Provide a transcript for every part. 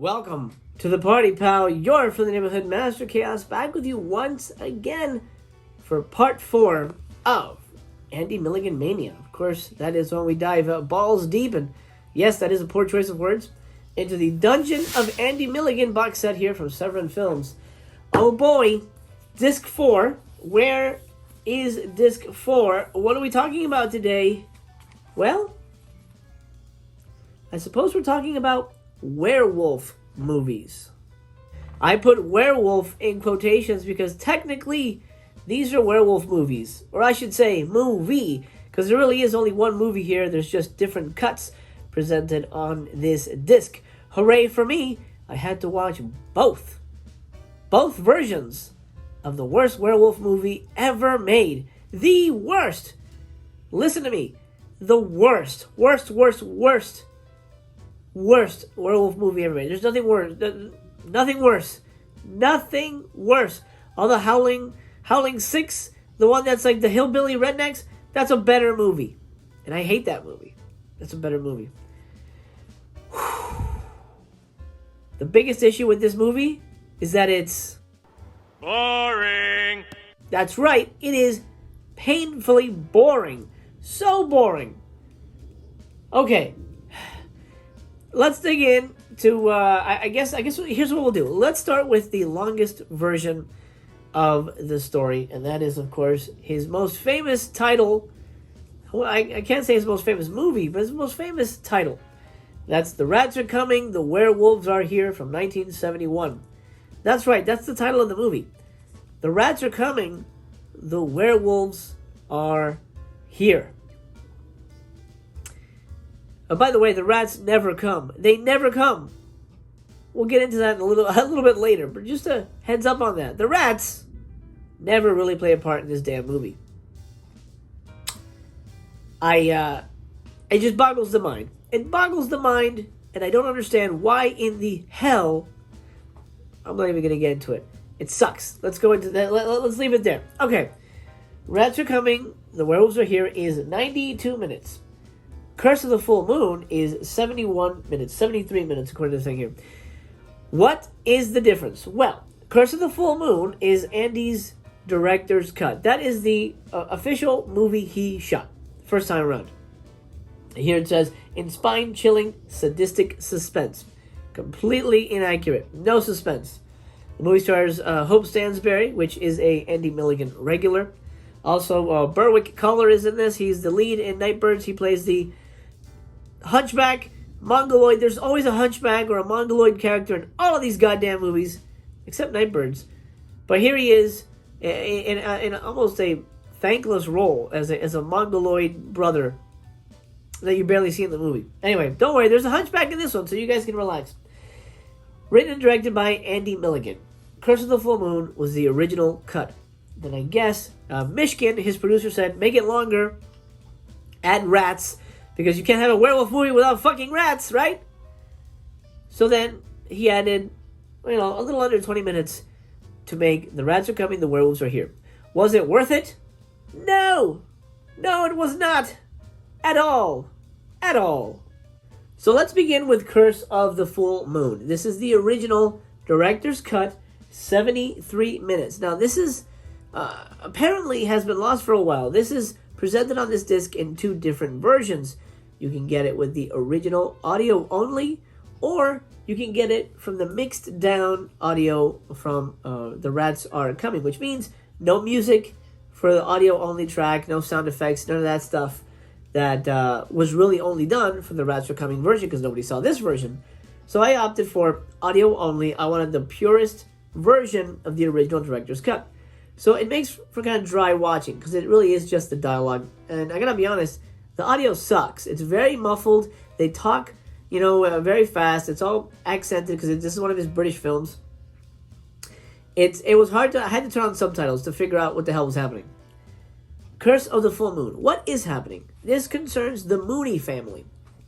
Welcome to the party, pal. You're from the neighborhood Master Chaos, back with you once again for part 4 of Andy Milligan Mania. Of course, that is when we dive balls deep, and yes, that is a poor choice of words, into the Dungeon of Andy Milligan box set here from Severin Films. Oh boy, disc 4. Where is disc 4? What are we talking about today? Well, I suppose we're talking about werewolf movies. I put werewolf in quotations because technically these are werewolf movies, or I should say movie, because there really is only one movie here. There's just different cuts presented on this disc. Hooray for me, I had to watch both versions of the worst werewolf movie ever made. The worst. Listen to me. The worst werewolf movie ever made. There's nothing worse. Nothing worse. All the Howling 6, the one that's like the hillbilly rednecks, that's a better movie. And I hate that movie. That's a better movie. The biggest issue with this movie is that it's boring. That's right. It is painfully boring. So boring. Okay. Let's dig in to, I guess here's what we'll do. Let's start with the longest version of the story, and that is, of course, his most famous title. Well, I can't say his most famous movie, but his most famous title. That's The Rats Are Coming, The Werewolves Are Here from 1971. That's right, that's the title of the movie. The Rats Are Coming, The Werewolves Are Here. By the way, the rats never come. They never come. We'll get into that in a little bit later, but just a heads up on that. The rats never really play a part in this damn movie. It just boggles the mind. It boggles the mind, and I don't understand why in the hell. I'm not even going to get into it. It sucks. Let's go into that. Let's leave it there. Okay. Rats Are Coming, The Werewolves Are Here is 92 minutes. Curse of the Full Moon is 71 minutes, 73 minutes according to the thing here. What is the difference? Well, Curse of the Full Moon is Andy's director's cut. That is the official movie he shot, first time around. Here it says, in spine-chilling, sadistic suspense. Completely inaccurate. No suspense. The movie stars Hope Stansbury, which is a Andy Milligan regular. Also, Berwick Collar is in this. He's the lead in Nightbirds. He plays the hunchback, mongoloid. There's always a hunchback or a mongoloid character in all of these goddamn movies, except Nightbirds. But here he is in almost a thankless role as a mongoloid brother that you barely see in the movie. Anyway, don't worry, there's a hunchback in this one, so you guys can relax. Written and directed by Andy Milligan. Curse of the Full Moon was the original cut. Then I guess Mishkin, his producer, said, make it longer, add rats, because you can't have a werewolf movie without fucking rats, right? So then he added, a little under 20 minutes to make The Rats Are Coming, The Werewolves Are Here. Was it worth it? No! No, it was not. At all. At all. So let's begin with Curse of the Full Moon. This is the original director's cut, 73 minutes. Now, this is apparently has been lost for a while. This is presented on this disc in 2 different versions. You can get it with the original audio only, or you can get it from the mixed down audio from The Rats Are Coming, which means no music for the audio only track, no sound effects, none of that stuff that was really only done for the Rats Are Coming version because nobody saw this version. So I opted for audio only. I wanted the purest version of the original director's cut. So it makes for kind of dry watching because it really is just the dialogue. And I gotta be honest, the audio sucks. It's very muffled. They talk, very fast. It's all accented because this is one of his British films. It was hard I had to turn on subtitles to figure out what the hell was happening. Curse of the Full Moon. What is happening? This concerns the Mooney family.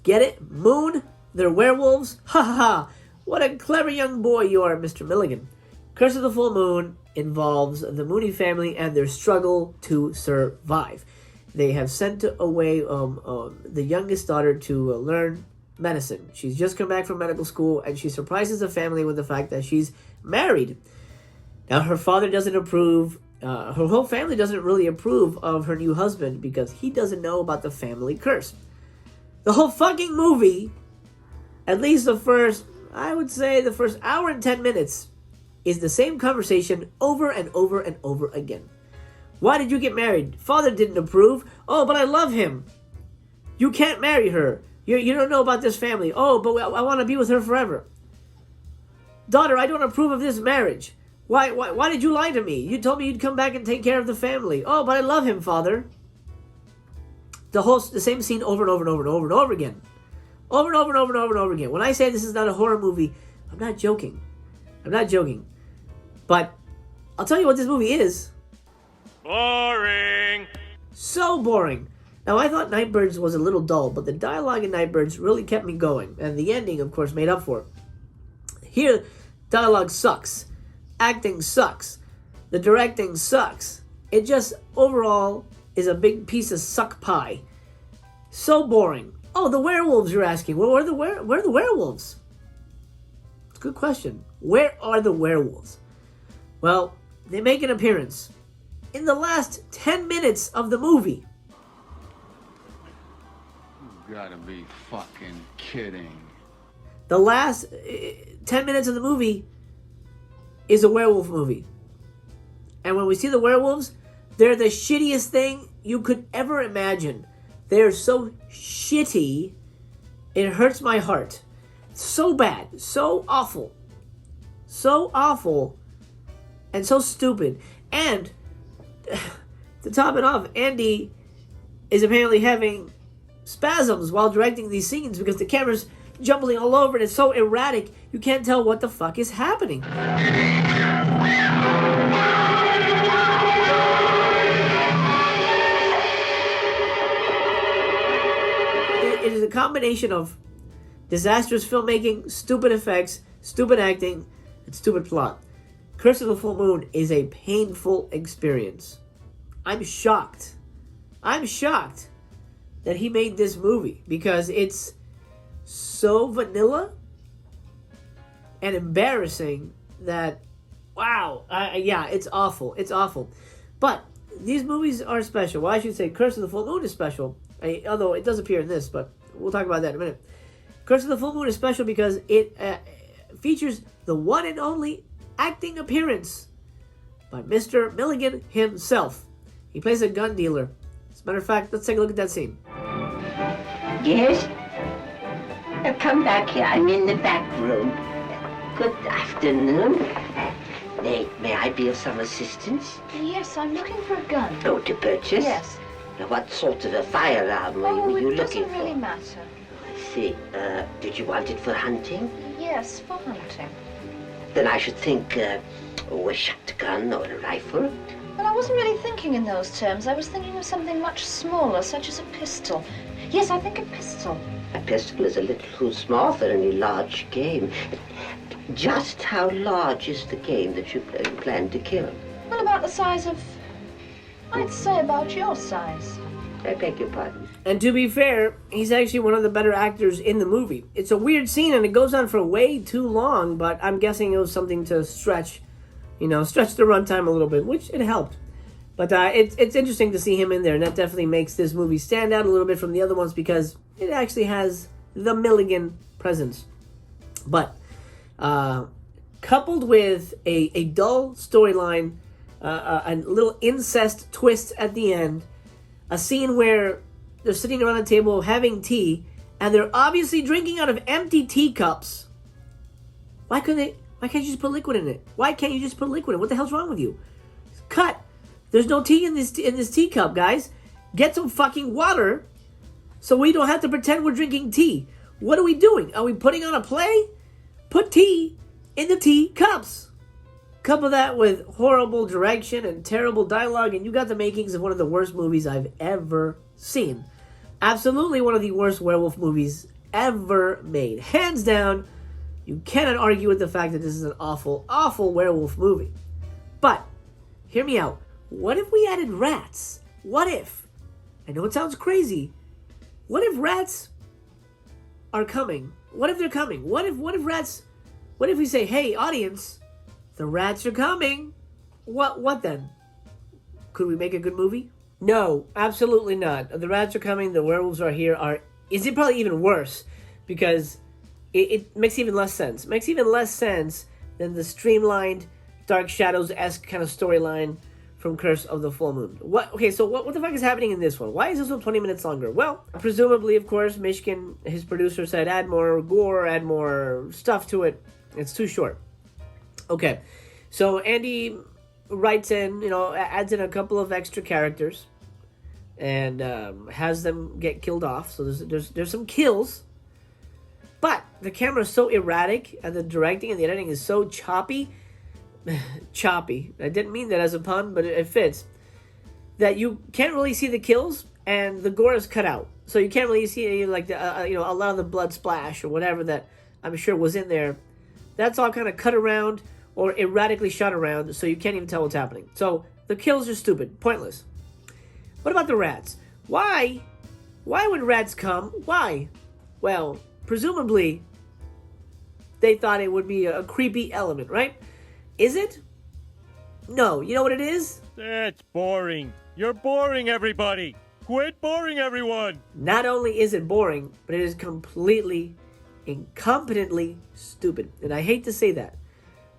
Get it? Moon? They're werewolves? Ha ha ha. What a clever young boy you are, Mr. Milligan. Curse of the Full Moon involves the Mooney family and their struggle to survive. They have sent away the youngest daughter to learn medicine. She's just come back from medical school, and she surprises the family with the fact that she's married. Now, her father doesn't approve. Her whole family doesn't really approve of her new husband because he doesn't know about the family curse. The whole fucking movie, at least I would say the first hour and 10 minutes, is the same conversation over and over and over again. Why did you get married? Father didn't approve. Oh, but I love him. You can't marry her. You don't know about this family. Oh, but I want to be with her forever. Daughter, I don't approve of this marriage. Why did you lie to me? You told me you'd come back and take care of the family. Oh, but I love him, Father. The same scene over and over and over and over and over again. Over and over and over and over and over again. When I say this is not a horror movie, I'm not joking. I'm not joking. But I'll tell you what this movie is. Boring. So boring. Now, I thought Nightbirds was a little dull, but the dialogue in Nightbirds really kept me going. And the ending, of course, made up for it. Here, dialogue sucks. Acting sucks. The directing sucks. It just, overall, is a big piece of suck pie. So boring. Oh, the werewolves, you're asking. Where are the werewolves? It's a good question. Where are the werewolves? Well, they make an appearance in the last 10 minutes of the movie. You gotta be fucking kidding. The last 10 minutes of the movie is a werewolf movie. And when we see the werewolves, they're the shittiest thing you could ever imagine. They're so shitty, it hurts my heart. So bad, so awful. So awful, and so stupid. And, to top it off, Andy is apparently having spasms while directing these scenes because the camera's jumbling all over and it's so erratic, you can't tell what the fuck is happening. It is a combination of disastrous filmmaking, stupid effects, stupid acting, and stupid plot. Curse of the Full Moon is a painful experience. I'm shocked. I'm shocked that he made this movie because it's so vanilla and embarrassing that, wow, yeah, it's awful. It's awful. But these movies are special. Well, I should say Curse of the Full Moon is special, although it does appear in this, but we'll talk about that in a minute. Curse of the Full Moon is special because it features the one and only acting appearance by Mr. Milligan himself. He plays a gun dealer. As a matter of fact, let's take a look at that scene. Yes? Come back here. I'm in the back room. Good afternoon. May I be of some assistance? Yes, I'm looking for a gun. Oh, to purchase? Yes. Now, what sort of a firearm were you looking for? It doesn't really matter. I see. Did you want it for hunting? Yes, for hunting. Then I should think, a shotgun or a rifle. Well, I wasn't really thinking in those terms. I was thinking of something much smaller, such as a pistol. Yes, I think a pistol. A pistol is a little too small for any large game. Just how large is the game that you plan to kill? Well, about the size of... I'd say about your size. I beg your pardon. And to be fair, he's actually one of the better actors in the movie. It's a weird scene and it goes on for way too long, but I'm guessing it was something to stretch the runtime a little bit, which it helped. But it's interesting to see him in there, and that definitely makes this movie stand out a little bit from the other ones because it actually has the Milligan presence. But coupled with a dull storyline, a little incest twist at the end, a scene where they're sitting around the table having tea, and they're obviously drinking out of empty teacups. Why can't you just put liquid in it? Why can't you just put liquid in it? What the hell's wrong with you? Cut. There's no tea in this teacup, guys. Get some fucking water so we don't have to pretend we're drinking tea. What are we doing? Are we putting on a play? Put tea in the teacups. Couple that with horrible direction and terrible dialogue, and you got the makings of one of the worst movies I've ever seen. Absolutely one of the worst werewolf movies ever made. Hands down, you cannot argue with the fact that this is an awful, awful werewolf movie. But, hear me out. What if we added rats? What if? I know it sounds crazy. What if rats are coming? What if they're coming? What if rats... What if we say, hey, audience, the rats are coming? What then? Could we make a good movie? No, absolutely not. The rats are coming, the werewolves are here. Is it probably even worse? Because it makes even less sense. It makes even less sense than the streamlined Dark Shadows-esque kind of storyline from Curse of the Full Moon. Okay, so what the fuck is happening in this one? Why is this one 20 minutes longer? Well, presumably, of course, Michigan, his producer, said add more gore, add more stuff to it. It's too short. Okay, so Andy writes in, adds in a couple of extra characters and has them get killed off. So there's some kills, but the camera is so erratic and the directing and the editing is so choppy. Choppy. I didn't mean that as a pun, but it fits. That you can't really see the kills and the gore is cut out. So you can't really see any, like, a lot of the blood splash or whatever that I'm sure was in there. That's all kind of cut around or erratically shot around, so you can't even tell what's happening. So the kills are stupid, pointless. What about the rats? Why would rats come? Why? Well, presumably they thought it would be a creepy element, right? Is it? No. You know what it is? That's boring. You're boring, everybody. Quit boring everyone. Not only is it boring, but it is completely, incompetently stupid. And I hate to say that,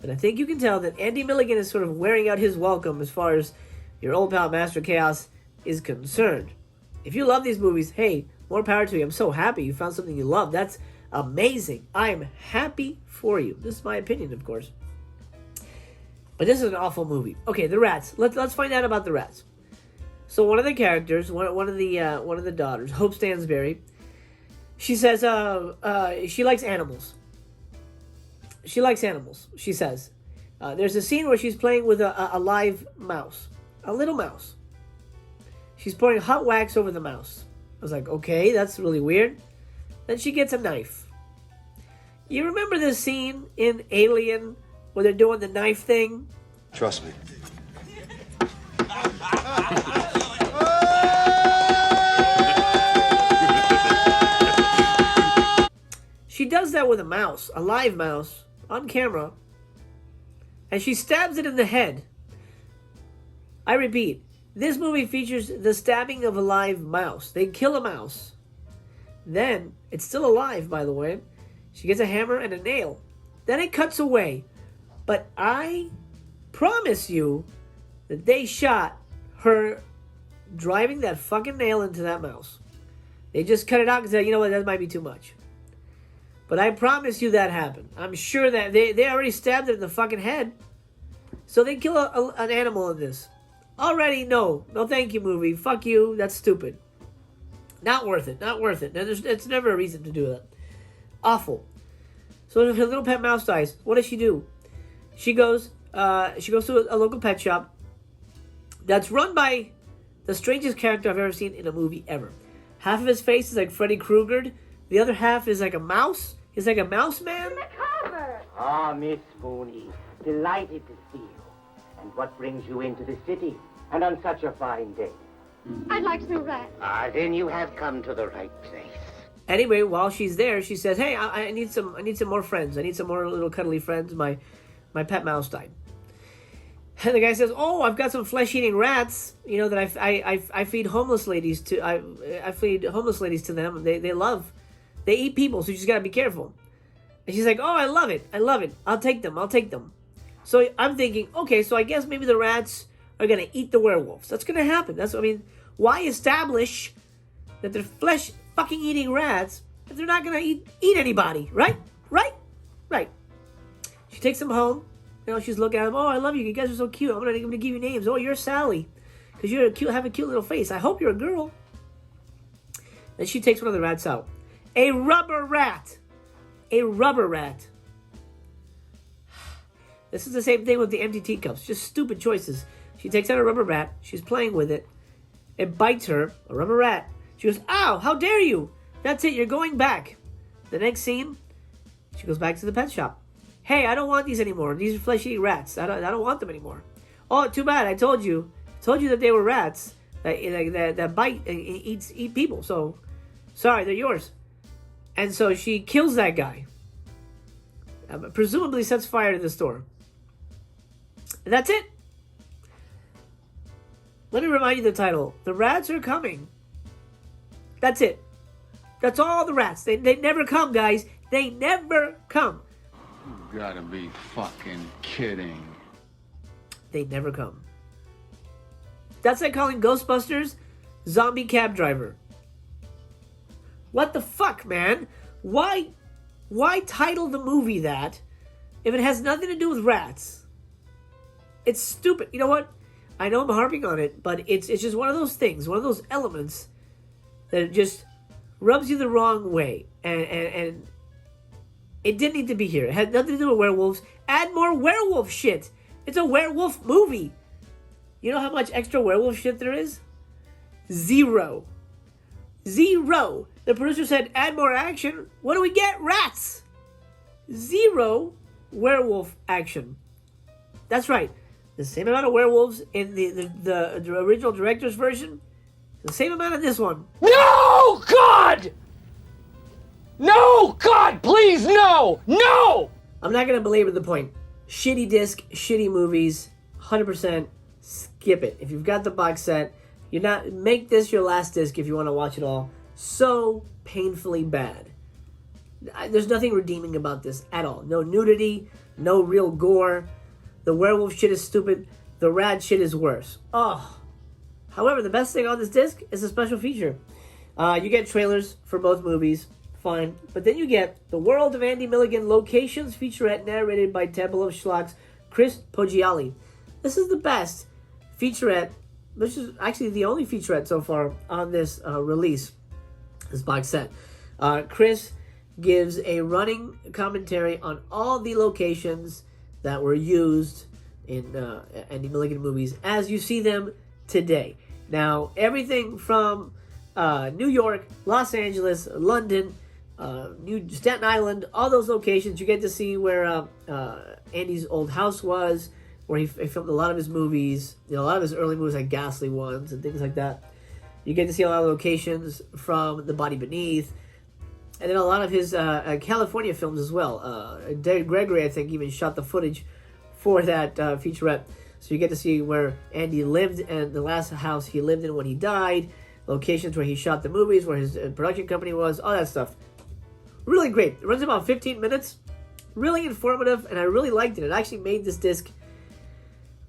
but I think you can tell that Andy Milligan is sort of wearing out his welcome as far as your old pal Master Chaos is concerned. If you love these movies, hey, more power to you. I'm so happy you found something you love. That's amazing. I am happy for you. This is my opinion, of course. But this is an awful movie. Okay, the rats. Let's find out about the rats. So one of the characters, one of the daughters, Hope Stansberry, she says she likes animals. She likes animals, she says. There's a scene where she's playing with a live mouse. A little mouse. She's pouring hot wax over the mouse. I was like, okay, that's really weird. Then she gets a knife. You remember this scene in Alien where they're doing the knife thing? Trust me. She does that with a mouse, a live mouse, on camera, and she stabs it in the head. I repeat, this movie features the stabbing of a live mouse. They kill a mouse. Then, it's still alive, by the way. She gets a hammer and a nail. Then it cuts away. But I promise you that they shot her driving that fucking nail into that mouse. They just cut it out and said, you know what, that might be too much. But I promise you that happened. I'm sure that they already stabbed it in the fucking head. So they kill an animal in this. Already, no. No thank you, movie. Fuck you. That's stupid. Not worth it. Not worth it. It's never a reason to do that. Awful. So her little pet mouse dies. What does she do? She goes to a local pet shop that's run by the strangest character I've ever seen in a movie ever. Half of his face is like Freddy Krueger. The other half is like a mouse. He's like a mouse man. Ah, Miss Mooney, delighted to see you. And what brings you into the city, and on such a fine day? I'd like some rats. Ah, then you have come to the right place. Anyway, while she's there, she says, "Hey, I need some more friends. I need some more little cuddly friends. My pet mouse died." And the guy says, "Oh, I've got some flesh-eating rats. You know that I feed homeless ladies to. I feed homeless ladies to them. They eat people, so you just gotta be careful." And she's like, "Oh, I love it. I'll take them. So I'm thinking, okay, so I guess maybe the rats are gonna eat the werewolves. That's gonna happen. Why establish that they're flesh fucking eating rats if they're not gonna eat anybody, right? Right. She takes them home. She's looking at them. Oh, I love you. You guys are so cute. I'm gonna give you names. Oh, you're Sally, because have a cute little face. I hope you're a girl. Then she takes one of the rats out. A rubber rat. This is the same thing with the empty teacups. Just stupid choices. She takes out a rubber rat. She's playing with it. It bites her. A rubber rat. She goes, "Ow, how dare you? That's it, you're going back." The next scene, she goes back to the pet shop. "Hey, I don't want these anymore. These are flesh-eating rats. I don't want them anymore." "Oh, too bad. I told you that they were rats that bite and eat people. So, sorry, they're yours." And so she kills that guy. Presumably sets fire to the store. And that's it. Let me remind you the title. The rats are coming. That's it. That's all the rats. They never come, guys. They never come. You gotta be fucking kidding. They never come. That's like calling Ghostbusters Zombie Cab Driver. What the fuck, man? Why title the movie that if it has nothing to do with rats? It's stupid. You know what? I know I'm harping on it, but it's just one of those things, one of those elements that just rubs you the wrong way. And it didn't need to be here. It had nothing to do with werewolves. Add more werewolf shit. It's a werewolf movie. You know how much extra werewolf shit there is? Zero. Zero. The producer said, add more action. What do we get? Rats. Zero werewolf action. That's right. The same amount of werewolves in the original director's version. The same amount in this one. No, God! No, God, please, no! No! I'm not going to belabor the point. Shitty disc, shitty movies. 100% skip it. If you've got the box set, make this your last disc if you want to watch it all. So painfully bad. There's nothing redeeming about this at all. No nudity, no real gore. The werewolf shit is stupid. The rat shit is worse. Oh. However, the best thing on this disc is a special feature. You get trailers for both movies. Fine. But then you get The World of Andy Milligan Locations featurette narrated by Temple of Schlock's Chris Poggiali. This is the best featurette. This is actually the only featurette so far on this release, this box set. Chris gives a running commentary on all the locations that were used in Andy Milligan movies as you see them today. Now, everything from New York, Los Angeles, London, Staten Island, all those locations, you get to see where Andy's old house was, where he filmed a lot of his movies, a lot of his early movies like Ghastly Ones and things like that. You get to see a lot of locations from The Body Beneath, and then a lot of his California films as well. David Gregory, I think, even shot the footage for that featurette. So you get to see where Andy lived and the last house he lived in when he died, locations where he shot the movies, where his production company was, all that stuff. Really great. It runs about 15 minutes. Really informative, and I really liked it. It actually made this disc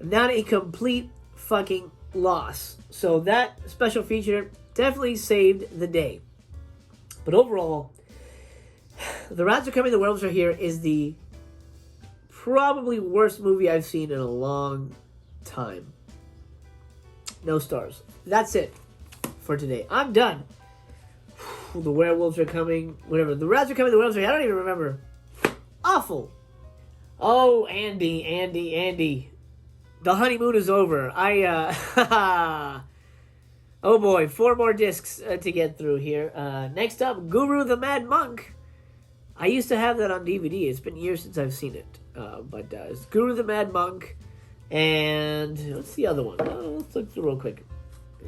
not a complete fucking loss. So that special feature definitely saved the day. But overall, The Rats Are Coming, The Werewolves Are Here is the probably worst movie I've seen in a long time. No stars. That's it for today. I'm done. The werewolves are coming. Whatever. The rats are coming. The werewolves are here. I don't even remember. Awful. Oh, Andy. The honeymoon is over. Oh boy, 4 more discs to get through here. Next up, Guru the Mad Monk. I used to have that on DVD. It's been years since I've seen it. But it's Guru the Mad Monk. And what's the other one? Let's look through real quick.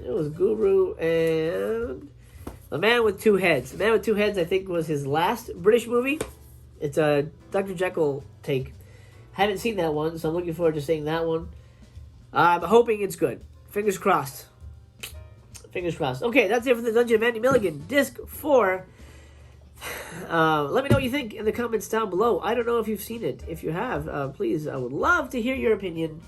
It was Guru and The Man with Two Heads. The Man with Two Heads, I think, was his last British movie. It's a Dr. Jekyll take. Haven't seen that one, so I'm looking forward to seeing that one. I'm hoping it's good. Fingers crossed. Fingers crossed. Okay, that's it for the Dungeon of Andy Milligan, Disc 4. Let me know what you think in the comments down below. I don't know if you've seen it. If you have, please, I would love to hear your opinion,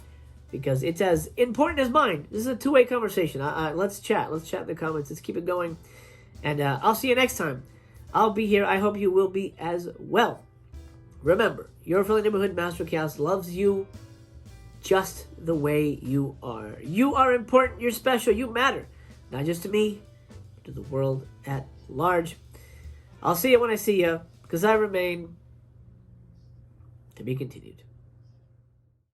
because it's as important as mine. This is a two-way conversation. Let's chat. Let's chat in the comments. Let's keep it going. And I'll see you next time. I'll be here. I hope you will be as well. Remember, your friendly neighborhood Master Chaos loves you just the way you are. You are important. You're special. You matter. Not just to me, but to the world at large. I'll see you when I see you, because I remain to be continued.